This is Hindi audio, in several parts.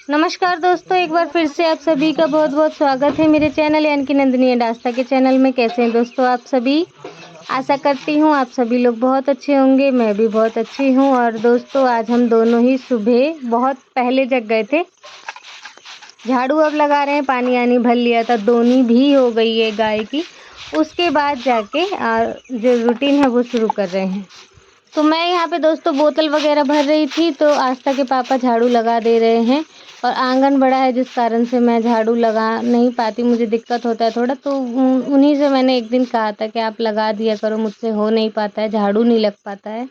नमस्कार दोस्तों, एक बार फिर से आप सभी का बहुत बहुत स्वागत है मेरे चैनल यानी कि नंदिनी एंड आस्था के चैनल में। कैसे हैं दोस्तों आप सभी? आशा करती हूँ आप सभी लोग बहुत अच्छे होंगे। मैं भी बहुत अच्छी हूँ। और दोस्तों आज हम दोनों ही सुबह बहुत पहले जग गए थे। झाड़ू अब लगा रहे हैं, पानी आनी भर लिया था, दोनी भी हो गई है गाय की। उसके बाद जाके जो रूटीन है वो शुरू कर रहे हैं। तो मैं यहाँ पे दोस्तों बोतल वगैरह भर रही थी, तो आस्था के पापा झाड़ू लगा दे रहे हैं। और आंगन बड़ा है जिस कारण से मैं झाड़ू लगा नहीं पाती, मुझे दिक्कत होता है थोड़ा। तो उन्हीं से मैंने एक दिन कहा था कि आप लगा दिया करो, मुझसे हो नहीं पाता है, झाड़ू नहीं लग पाता है।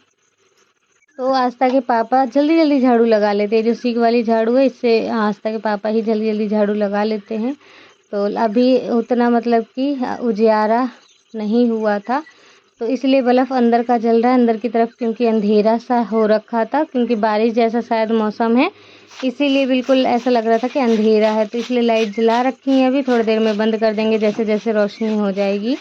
तो आस्था के पापा जल्दी जल्दी झाड़ू लगा लेते हैं। जो सीख वाली झाड़ू है, इससे आस्था के पापा ही जल्दी जल्दी झाड़ू लगा लेते हैं। तो अभी उतना मतलब कि उजियारा नहीं हुआ था, तो इसलिए बल्ब अंदर का जल रहा है अंदर की तरफ, क्योंकि अंधेरा सा हो रखा था, क्योंकि बारिश जैसा शायद मौसम है, इसीलिए बिल्कुल ऐसा लग रहा था कि अंधेरा है। तो इसलिए लाइट जला रखी है, अभी थोड़ी देर में बंद कर देंगे जैसे जैसे रोशनी हो जाएगी।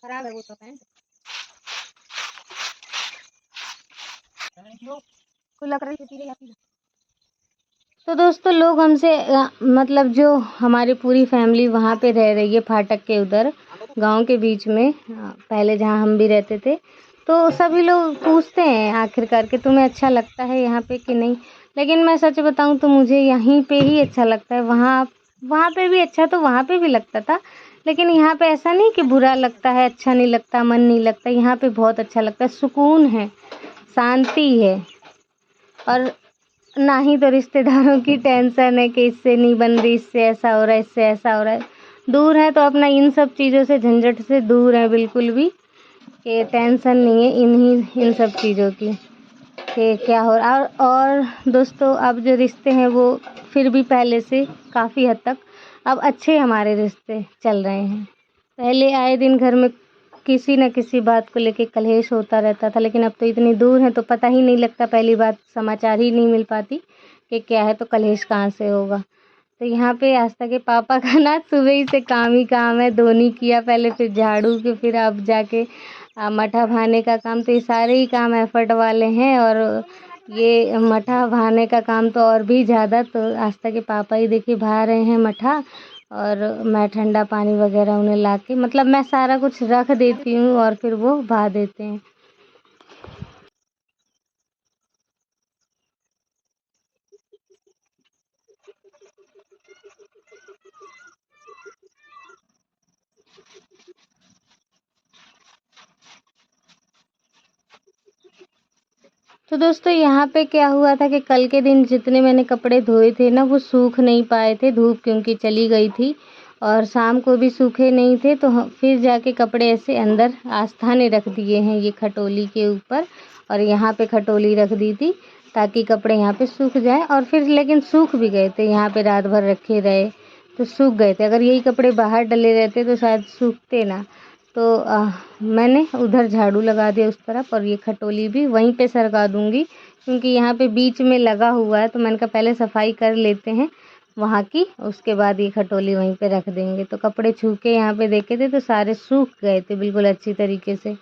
खराब है वो तो पैंट, खुला कर रही। तो दोस्तों लोग हमसे मतलब जो हमारी पूरी फैमिली वहाँ पे रह रही है, फाटक के उधर गांव के बीच में, पहले जहाँ हम भी रहते थे। तो सभी लोग पूछते हैं आखिरकार कि तुम्हें अच्छा लगता है यहाँ पे कि नहीं। लेकिन मैं सच बताऊँ तो मुझे यहीं पे ही अच्छा लगता है। वहाँ वहाँ पे भी अच्छा, तो वहाँ पे भी लगता था, लेकिन यहाँ पे ऐसा नहीं कि बुरा लगता है, अच्छा नहीं लगता, मन नहीं लगता। यहाँ पे बहुत अच्छा लगता है, सुकून है, शांति है। और ना ही तो रिश्तेदारों की टेंशन है कि इससे नहीं बन रही, इससे ऐसा हो रहा है, इससे ऐसा हो रहा है। दूर है तो अपना इन सब चीज़ों से, झंझट से दूर है बिल्कुल भी, कि टेंशन नहीं है इन सब चीज़ों की कि क्या हो रहा। और दोस्तों अब जो रिश्ते हैं वो फिर भी पहले से काफ़ी हद तक अब अच्छे हमारे रिश्ते चल रहे हैं। पहले आए दिन घर में किसी न किसी बात को लेके कलेश होता रहता था, लेकिन अब तो इतनी दूर है तो पता ही नहीं लगता। पहली बात, समाचार ही नहीं मिल पाती कि क्या है, तो कलेश कहाँ से होगा। तो यहाँ पे आस्था के पापा का ना सुबह ही से काम ही काम है। धोनी किया पहले, फिर झाड़ू के, फिर अब जाके मठा भाने का काम। तो ये सारे ही काम एफर्ट वाले हैं। और ये मठा भाने का काम तो और भी ज़्यादा। तो आस्था के पापा ही देखिए भा रहे हैं मठा, और मैं ठंडा पानी वगैरह उन्हें ला के, मतलब मैं सारा कुछ रख देती हूँ और फिर वो भा देते हैं। तो दोस्तों यहाँ पे क्या हुआ था कि कल के दिन जितने मैंने कपड़े धोए थे ना, वो सूख नहीं पाए थे, धूप क्योंकि चली गई थी, और शाम को भी सूखे नहीं थे। तो फिर जाके कपड़े ऐसे अंदर आस्था ने रख दिए हैं, ये खटोली के ऊपर, और यहाँ पे खटोली रख दी थी ताकि कपड़े यहाँ पे सूख जाए। और फिर लेकिन सूख भी गए थे, यहाँ पे रात भर रखे रहे तो सूख गए थे। अगर यही कपड़े बाहर डले रहते तो शायद सूखते ना। तो मैंने उधर झाड़ू लगा दिया उस तरफ, और ये खटोली भी वहीं पे सरका दूंगी, क्योंकि यहाँ पे बीच में लगा हुआ है। तो मैंने कहा पहले सफाई कर लेते हैं वहाँ की, उसके बाद ये खटोली वहीं पे रख देंगे। तो कपड़े छू के यहाँ पे देखे थे तो सारे सूख गए थे बिल्कुल अच्छी तरीके से।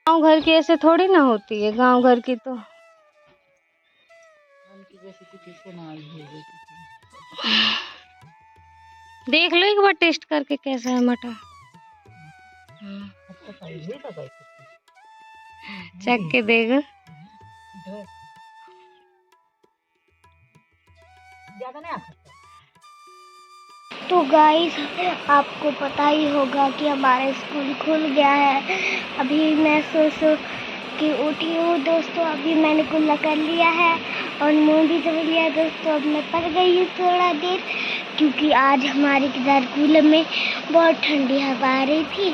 गाँव घर की ऐसे थोड़ी ना होती है, गाँव घर की तो देख लो एक बार टेस्ट करके कैसा है मटर। चख के देखो। तो गाइस आपको पता ही होगा कि हमारा स्कूल खुल गया है। अभी मैं सो के उठी हूँ दोस्तों। अभी मैंने कुल्ला कर लिया है और मुँह भी धो लिया है दोस्तों। अब मैं पड़ गई हूँ थोड़ा देर, क्योंकि आज हमारे किधर कूलर में बहुत ठंडी हवा आ रही थी,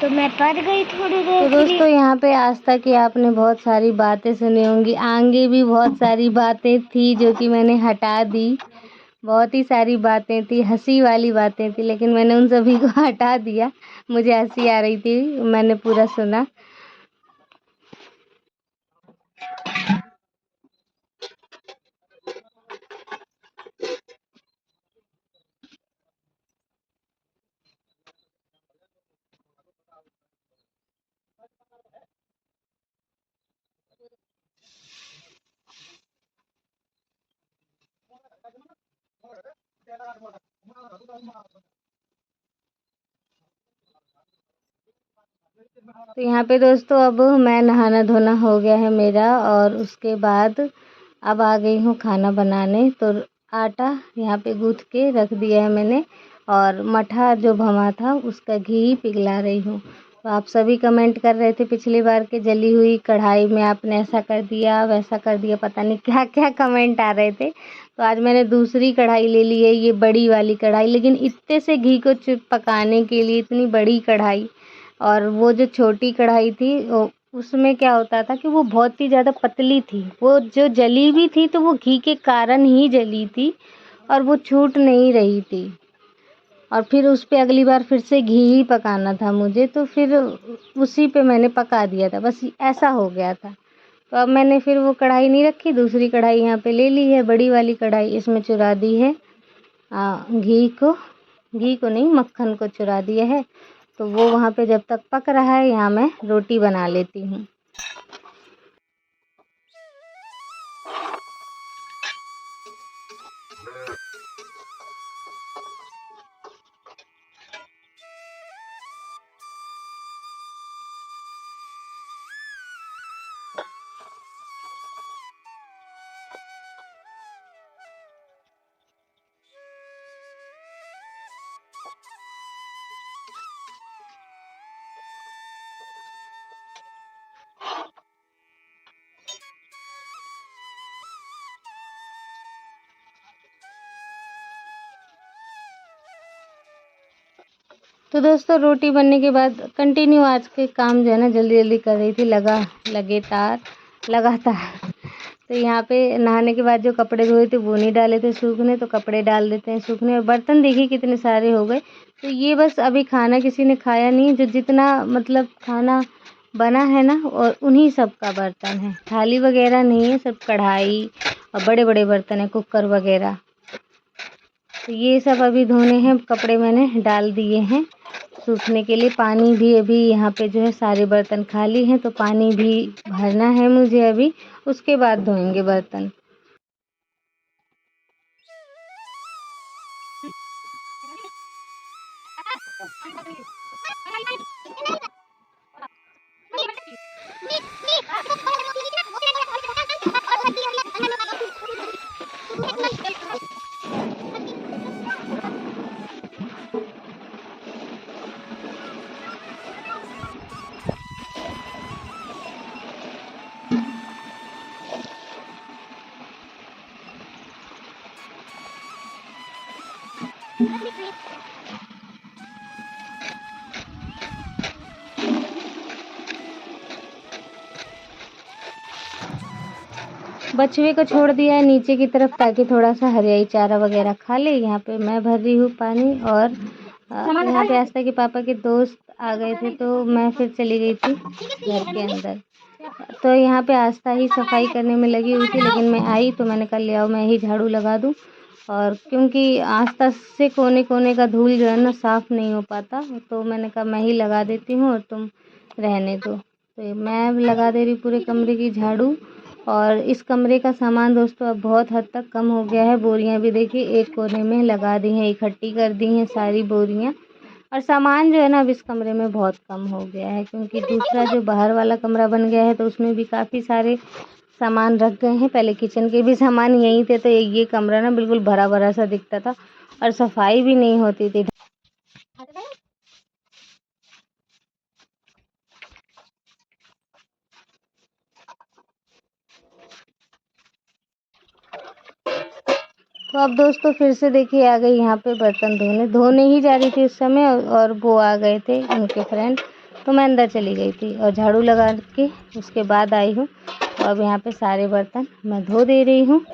तो मैं पड़ गई थोड़ी देर तो के लिए। दोस्तों यहाँ पे आज तक की आपने बहुत सारी बातें सुनी होंगी, आगे भी बहुत सारी बातें थी जो कि मैंने हटा दी। बहुत ही सारी बातें थी, हंसी वाली बातें थी, लेकिन मैंने उन सभी को हटा दिया। मुझे हंसी आ रही थी, मैंने पूरा सुना। तो यहाँ पे दोस्तों अब मैं नहाना धोना हो गया है मेरा, और उसके बाद अब आ गई हूँ खाना बनाने। तो आटा यहाँ पे गूँथ के रख दिया है मैंने, और मठा जो भमा था उसका घी पिघला रही हूँ। तो आप सभी कमेंट कर रहे थे पिछली बार के जली हुई कढ़ाई में आपने ऐसा कर दिया वैसा कर दिया, पता नहीं क्या क्या कमेंट आ रहे थे। तो आज मैंने दूसरी कढ़ाई ले ली है, ये बड़ी वाली कढ़ाई, लेकिन इतने से घी को पकाने के लिए इतनी बड़ी कढ़ाई, और वो जो छोटी कढ़ाई थी उसमें क्या होता था कि वो बहुत ही ज़्यादा पतली थी। वो जो जली भी थी तो वो घी के कारण ही जली थी, और वो छूट नहीं रही थी। और फिर उस पे अगली बार फिर से घी ही पकाना था मुझे, तो फिर उसी पे मैंने पका दिया था, बस ऐसा हो गया था। तो अब मैंने फिर वो कढ़ाई नहीं रखी, दूसरी कढ़ाई यहाँ पे ले ली है, बड़ी वाली कढ़ाई। इसमें चुरा दी है घी को नहीं, मक्खन को चुरा दिया है। तो वो वहाँ पे जब तक पक रहा है, यहाँ मैं रोटी बना लेती हूँ। तो दोस्तों रोटी बनने के बाद कंटिन्यू आज के काम जो है ना जल्दी जल्दी कर रही थी, लगातार। तो यहाँ पे नहाने के बाद जो कपड़े धोए थे वो नहीं डाले थे सूखने, तो कपड़े डाल देते हैं सूखने। और बर्तन देखिए कितने सारे हो गए। तो ये बस अभी खाना किसी ने खाया नहीं, जो जितना मतलब खाना बना है ना, और उन्हीं सब का बर्तन है, थाली वगैरह नहीं है, सब कढ़ाई और बड़े बड़े बर्तन है, कुकर वगैरह। तो ये सब अभी धोने हैं, कपड़े मैंने डाल दिए हैं सूखने के लिए। पानी भी अभी यहाँ पे जो है सारे बर्तन खाली हैं, तो पानी भी भरना है मुझे अभी, उसके बाद धोएंगे बर्तन। बछुए को छोड़ दिया है नीचे की तरफ, ताकि थोड़ा सा हरियाई चारा वगैरह खा ले। यहाँ पे मैं भर रही हूँ पानी, और यहाँ पे आस्था के पापा के दोस्त आ गए थे, तो मैं फिर चली गई थी घर के अंदर। तो यहाँ पे आस्था ही सफाई करने में लगी हुई थी, लेकिन मैं आई तो मैंने कहा ले आओ मैं ही झाड़ू लगा दूँ। और क्योंकि आस्था से कोने कोने का धूल जो है ना साफ़ नहीं हो पाता, तो मैंने कहा मैं ही लगा देती हूँ और तुम रहने दो। तो मैं लगा दे रही पूरे कमरे की झाड़ू। और इस कमरे का सामान दोस्तों अब बहुत हद तक कम हो गया है। बोरियां भी देखिए एक कोने में लगा दी हैं, इकट्ठी कर दी हैं सारी बोरियां। और सामान जो है ना अब इस कमरे में बहुत कम हो गया है, क्योंकि दूसरा जो बाहर वाला कमरा बन गया है तो उसमें भी काफ़ी सारे सामान रख गए हैं। पहले किचन के भी सामान यहीं थे, तो ये कमरा ना बिल्कुल भरा भरा सा दिखता था और सफाई भी नहीं होती थी। तो अब दोस्तों फिर से देखिए आ गई यहाँ पे बर्तन धोने ही जा रही थी उस समय, और वो आ गए थे उनके फ्रेंड, तो मैं अंदर चली गई थी और झाड़ू लगा के उसके बाद आई हूँ। तो अब यहाँ पे सारे बर्तन मैं धो दे रही हूँ।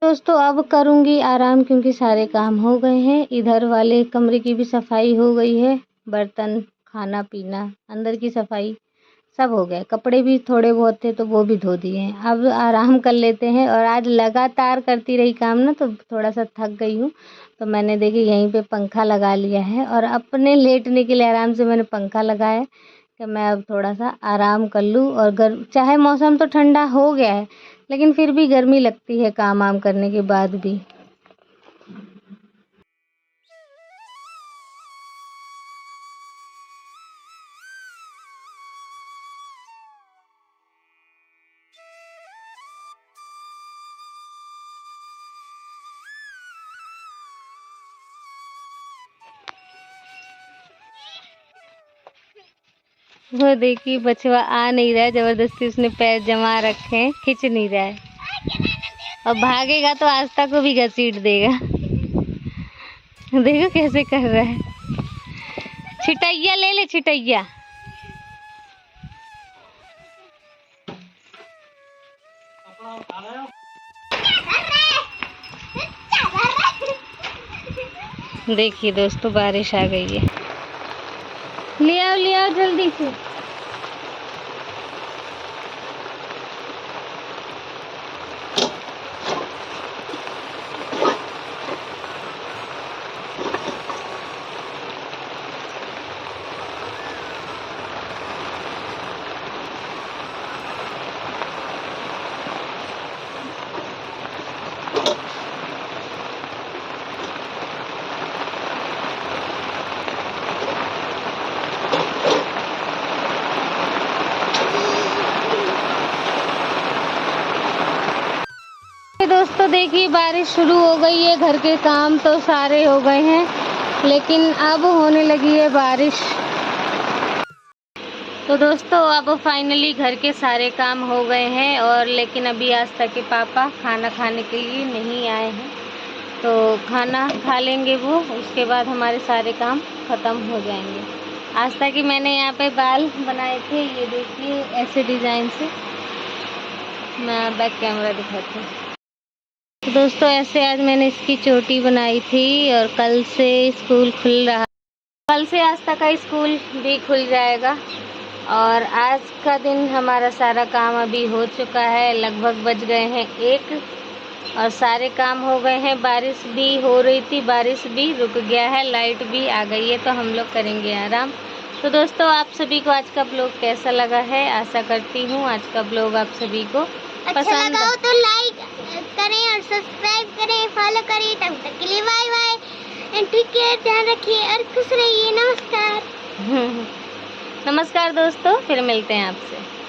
दोस्तों अब करूँगी आराम, क्योंकि सारे काम हो गए हैं। इधर वाले कमरे की भी सफाई हो गई है, बर्तन, खाना पीना, अंदर की सफाई सब हो गया। कपड़े भी थोड़े बहुत थे तो वो भी धो दिए हैं। अब आराम कर लेते हैं। और आज लगातार करती रही काम ना, तो थोड़ा सा थक गई हूँ। तो मैंने देखिए यहीं पे पंखा लगा लिया है और अपने लेटने के लिए आराम से मैंने पंखा लगाया कि मैं अब थोड़ा सा आराम कर लूँ। और चाहे मौसम तो ठंडा हो गया है, लेकिन फिर भी गर्मी लगती है काम वाम करने के बाद भी। वो देखिए बचवा आ नहीं रहा है, जबरदस्ती उसने पैर जमा रखे हैं, खींच नहीं रहा है। और भागेगा तो आस्था को भी घसीट देगा। देखो कैसे कर रहा है। छिटैया ले ले, छिटैया। देखिए दोस्तों बारिश आ गई है। ले आओ जल्दी से। दोस्तों देखिए बारिश शुरू हो गई है। घर के काम तो सारे हो गए हैं, लेकिन अब होने लगी है बारिश। तो दोस्तों अब फाइनली घर के सारे काम हो गए हैं, और लेकिन अभी आस्था के पापा खाना खाने के लिए नहीं आए हैं। तो खाना खा लेंगे वो, उसके बाद हमारे सारे काम ख़त्म हो जाएंगे। आस्था की मैंने यहाँ पे बाल बनाए थे, ये देखिए ऐसे डिज़ाइन से। मैं बैक कैमरा दिखाती हूँ। तो दोस्तों ऐसे आज मैंने इसकी चोटी बनाई थी, और कल से स्कूल खुल रहा, कल से आस्था का स्कूल भी खुल जाएगा। और आज का दिन हमारा सारा काम अभी हो चुका है। लगभग बज गए हैं 1 और सारे काम हो गए हैं। बारिश भी हो रही थी, बारिश भी रुक गया है, लाइट भी आ गई है, तो हम लोग करेंगे आराम। तो दोस्तों आप सभी को आज का ब्लॉग कैसा लगा है, आशा करती हूँ आज का ब्लॉग आप सभी को अच्छा लगा हो तो लाइक करें और सब्सक्राइब करें, फॉलो करें। तब तक के लिए bye bye and take care, ध्यान रखिए और खुश रहिए। नमस्कार। नमस्कार दोस्तों, फिर मिलते हैं आपसे।